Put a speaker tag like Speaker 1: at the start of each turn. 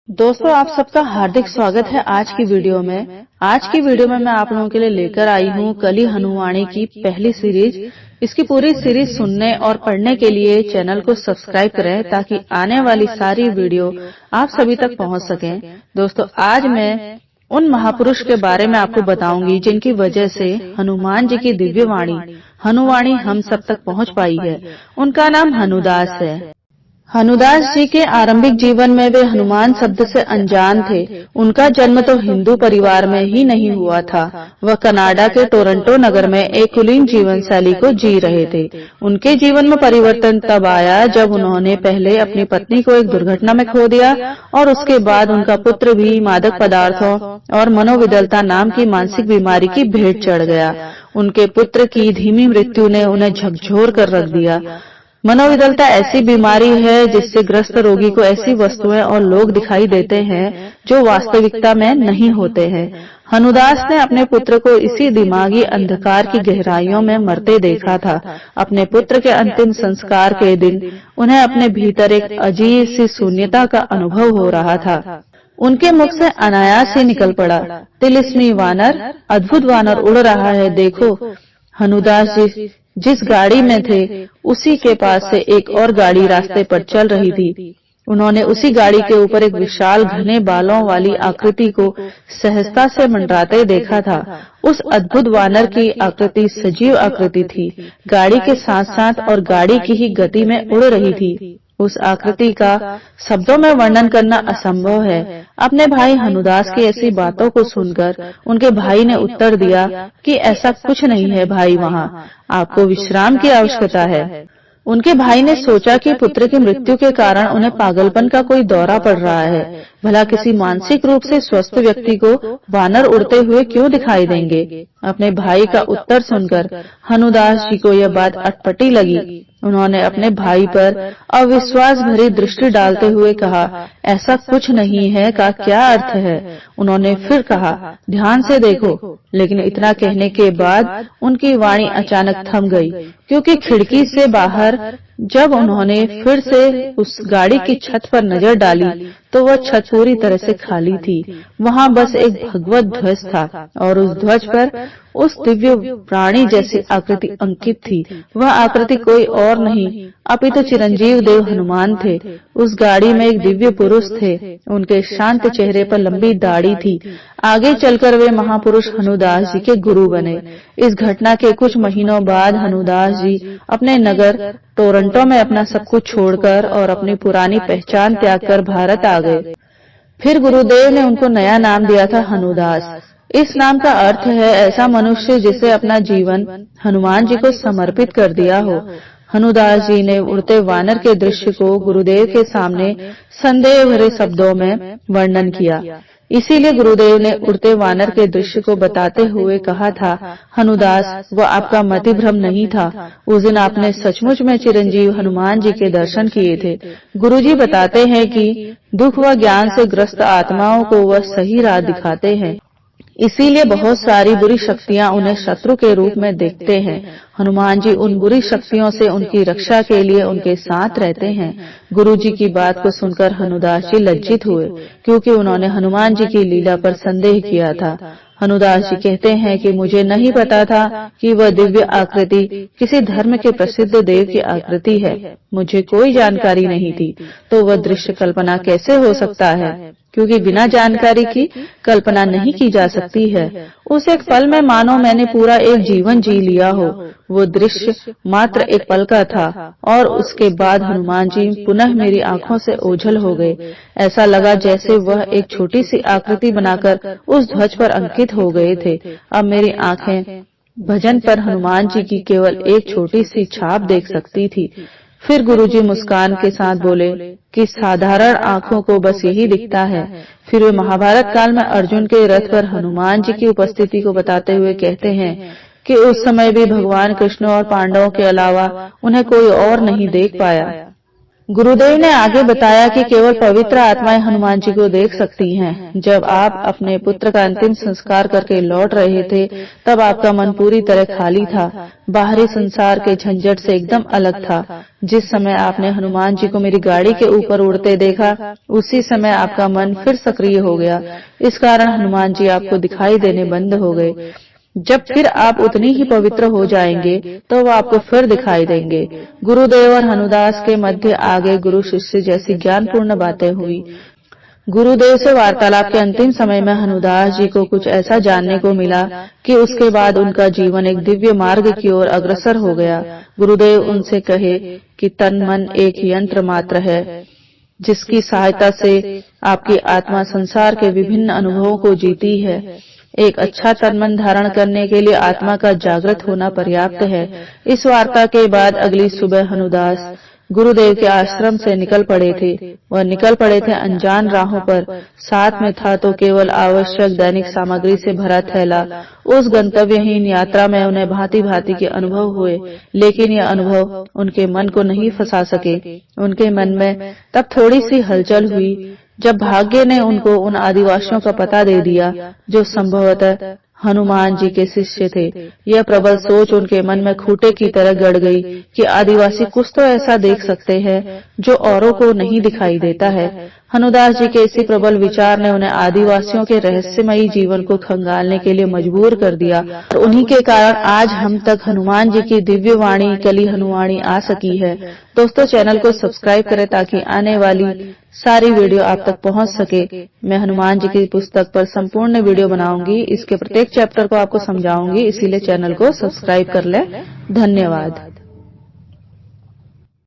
Speaker 1: दोस्तों, आप सबका हार्दिक स्वागत है आज की वीडियो में। आज की वीडियो में मैं आप लोगों के लिए लेकर आई हूँ कली हनुवाणी की पहली सीरीज। इसकी पूरी सीरीज सुनने और पढ़ने के लिए चैनल को सब्सक्राइब करें ताकि आने वाली सारी वीडियो आप सभी तक पहुँच सकें। दोस्तों, आज मैं उन महापुरुष के बारे में आपको बताऊंगी जिनकी वजह से हनुमान जी की दिव्य वाणी हनुवाणी हम सब तक पहुँच पाई है। उनका नाम हनुदास है। हनुदास जी के आरंभिक जीवन में वे हनुमान शब्द से अनजान थे। उनका जन्म तो हिंदू परिवार में ही नहीं हुआ था। वह कनाडा के टोरंटो नगर में एक कुलीन जीवन शैली को जी रहे थे। उनके जीवन में परिवर्तन तब आया जब उन्होंने पहले अपनी पत्नी को एक दुर्घटना में खो दिया और उसके बाद उनका पुत्र भी मादक पदार्थों और मनोविदलता नाम की मानसिक बीमारी की भेंट चढ़ गया। उनके पुत्र की धीमी मृत्यु ने उन्हें झकझोर कर रख दिया। मनोविदलता ऐसी बीमारी है जिससे ग्रस्त रोगी को ऐसी वस्तुएं और लोग दिखाई देते हैं जो वास्तविकता में नहीं होते हैं। हनुदास ने अपने पुत्र को इसी दिमागी अंधकार की गहराइयों में मरते देखा था। अपने पुत्र के अंतिम संस्कार के दिन उन्हें अपने भीतर एक अजीब सी शून्यता का अनुभव हो रहा था। उनके मुख से अनायास ही निकल पड़ा, तिलिस्मी वानर, अद्भुत वानर उड़ रहा है, देखो। हनुदास जी जिस गाड़ी में थे उसी के पास से एक और गाड़ी रास्ते पर चल रही थी। उन्होंने उसी गाड़ी के ऊपर एक विशाल घने बालों वाली आकृति को सहजता से मंडराते देखा था। उस अद्भुत वानर की आकृति सजीव आकृति थी, गाड़ी के साथ साथ और गाड़ी की ही गति में उड़ रही थी। उस आकृति का शब्दों में वर्णन करना असंभव है। अपने भाई हनुदास की ऐसी बातों को सुनकर उनके भाई ने उत्तर दिया कि ऐसा कुछ नहीं है भाई, वहाँ आपको विश्राम की आवश्यकता है। उनके भाई ने सोचा कि पुत्र की मृत्यु के कारण उन्हें पागलपन का कोई दौरा पड़ रहा है। भला किसी मानसिक रूप से स्वस्थ व्यक्ति को वानर उड़ते हुए क्यों दिखाई देंगे? अपने भाई का उत्तर सुनकर हनुदास जी को यह बात अटपटी लगी। उन्होंने अपने भाई पर अविश्वास भरी दृष्टि डालते हुए कहा, ऐसा कुछ नहीं है का क्या अर्थ है? उन्होंने फिर कहा, ध्यान से देखो। लेकिन इतना कहने के बाद उनकी वाणी अचानक थम गई, क्योंकि खिड़की से बाहर जब उन्होंने फिर से उस गाड़ी की छत पर नजर डाली तो वह छत पूरी तरह से खाली थी। वहाँ बस एक भगवत ध्वज था और उस ध्वज पर उस दिव्य प्राणी जैसी आकृति अंकित थी। वह आकृति कोई और नहीं अपितु चिरंजीव देव हनुमान थे। उस गाड़ी में एक दिव्य पुरुष थे। उनके शांत चेहरे पर लंबी दाढ़ी थी। आगे चलकर वे महापुरुष हनुदास जी के गुरु बने। इस घटना के कुछ महीनों बाद हनुदास जी अपने नगर टोरंटो में अपना सब कुछ छोड़कर और अपनी पुरानी पहचान त्याग कर भारत आ गए। फिर गुरुदेव ने उनको नया नाम दिया था हनुदास। इस नाम का अर्थ है ऐसा मनुष्य जिसे अपना जीवन हनुमान जी को समर्पित कर दिया हो। हनुदास जी ने उड़ते वानर के दृश्य को गुरुदेव के सामने संदेह भरे शब्दों में वर्णन किया। इसीलिए गुरुदेव ने उड़ते वानर के दृश्य को बताते हुए कहा था, हनुदास, वह आपका मतिभ्रम नहीं था। उस दिन आपने सचमुच में चिरंजीव हनुमान जी के दर्शन किए थे। गुरुजी बताते हैं कि दुख व ज्ञान से ग्रस्त आत्माओं को वह सही राह दिखाते हैं। इसीलिए बहुत सारी बुरी शक्तियां उन्हें शत्रु के रूप में देखते हैं। हनुमान जी उन बुरी शक्तियों से उनकी रक्षा के लिए उनके साथ रहते हैं। गुरुजी की बात को सुनकर हनुदास जी लज्जित हुए, क्योंकि उन्होंने हनुमान जी की लीला पर संदेह किया था। हनुदास जी कहते हैं कि मुझे नहीं पता था कि वह दिव्य आकृति किसी धर्म के प्रसिद्ध देव की आकृति है। मुझे कोई जानकारी नहीं थी, तो वह दृश्य कल्पना कैसे हो सकता है? क्योंकि बिना जानकारी की कल्पना नहीं की जा सकती है। उस एक पल में मानो मैंने पूरा एक जीवन जी लिया हो। वो दृश्य मात्र एक पल का था और उसके बाद हनुमान जी पुनः मेरी आंखों से ओझल हो गए। ऐसा लगा जैसे वह एक छोटी सी आकृति बनाकर उस ध्वज पर अंकित हो गए थे। अब मेरी आंखें भजन पर हनुमान जी की केवल एक छोटी सी छाप देख सकती थी। फिर गुरुजी मुस्कान के साथ बोले कि साधारण आंखों को बस यही दिखता है। फिर वे महाभारत काल में अर्जुन के रथ पर हनुमान जी की उपस्थिति को बताते हुए कहते हैं कि उस समय भी भगवान कृष्ण और पांडवों के अलावा उन्हें कोई और नहीं देख पाया। गुरुदेव ने आगे बताया कि केवल पवित्र आत्माएं हनुमान जी को देख सकती हैं। जब आप अपने पुत्र का अंतिम संस्कार करके लौट रहे थे, तब आपका मन पूरी तरह खाली था, बाहरी संसार के झंझट से एकदम अलग था। जिस समय आपने हनुमान जी को मेरी गाड़ी के ऊपर उड़ते देखा, उसी समय आपका मन फिर सक्रिय हो गया। इस कारण हनुमान जी आपको दिखाई देने बंद हो गए। जब फिर आप उतनी ही पवित्र हो जाएंगे तो वो आपको फिर दिखाई देंगे। गुरुदेव और हनुदास के मध्य आगे गुरु शिष्य जैसी ज्ञानपूर्ण बातें हुई। गुरुदेव से वार्तालाप के अंतिम समय में हनुदास जी को कुछ ऐसा जानने को मिला कि उसके बाद उनका जीवन एक दिव्य मार्ग की ओर अग्रसर हो गया। गुरुदेव उनसे कहे कि तन मन एक यंत्र मात्र है, जिसकी सहायता से आपकी आत्मा संसार के विभिन्न अनुभवों को जीती है। एक अच्छा तन मन धारण करने के लिए आत्मा का जागृत होना पर्याप्त है। इस वार्ता के बाद अगली सुबह हनुदास गुरुदेव के आश्रम से निकल पड़े थे। वह निकल पड़े थे अनजान राहों पर। साथ में था तो केवल आवश्यक दैनिक सामग्री से भरा थैला। उस गंतव्यहीन यात्रा में उन्हें भांति भांति के अनुभव हुए, लेकिन ये अनुभव उनके मन को नहीं फंसा सके। उनके मन में तब थोड़ी सी हलचल हुई जब भाग्य ने उनको उन आदिवासियों का पता दे दिया जो संभवतः हनुमान जी के शिष्य थे। यह प्रबल सोच उनके मन में खूंटे की तरह गड़ गई कि आदिवासी कुछ तो ऐसा देख सकते हैं जो औरों को नहीं दिखाई देता है। हनुदास जी के इसी प्रबल विचार ने उन्हें आदिवासियों के रहस्यमयी जीवन को खंगालने के लिए मजबूर कर दिया और उन्हीं के कारण आज हम तक हनुमान जी की दिव्य वाणी कली हनुवाणी आ सकी है। दोस्तों, चैनल को सब्सक्राइब करें ताकि आने वाली सारी वीडियो आप तक पहुंच सके। मैं हनुमान जी की पुस्तक पर संपूर्ण वीडियो बनाऊंगी, इसके प्रत्येक चैप्टर को आपको समझाऊंगी, इसीलिए चैनल को सब्सक्राइब कर लें। धन्यवाद।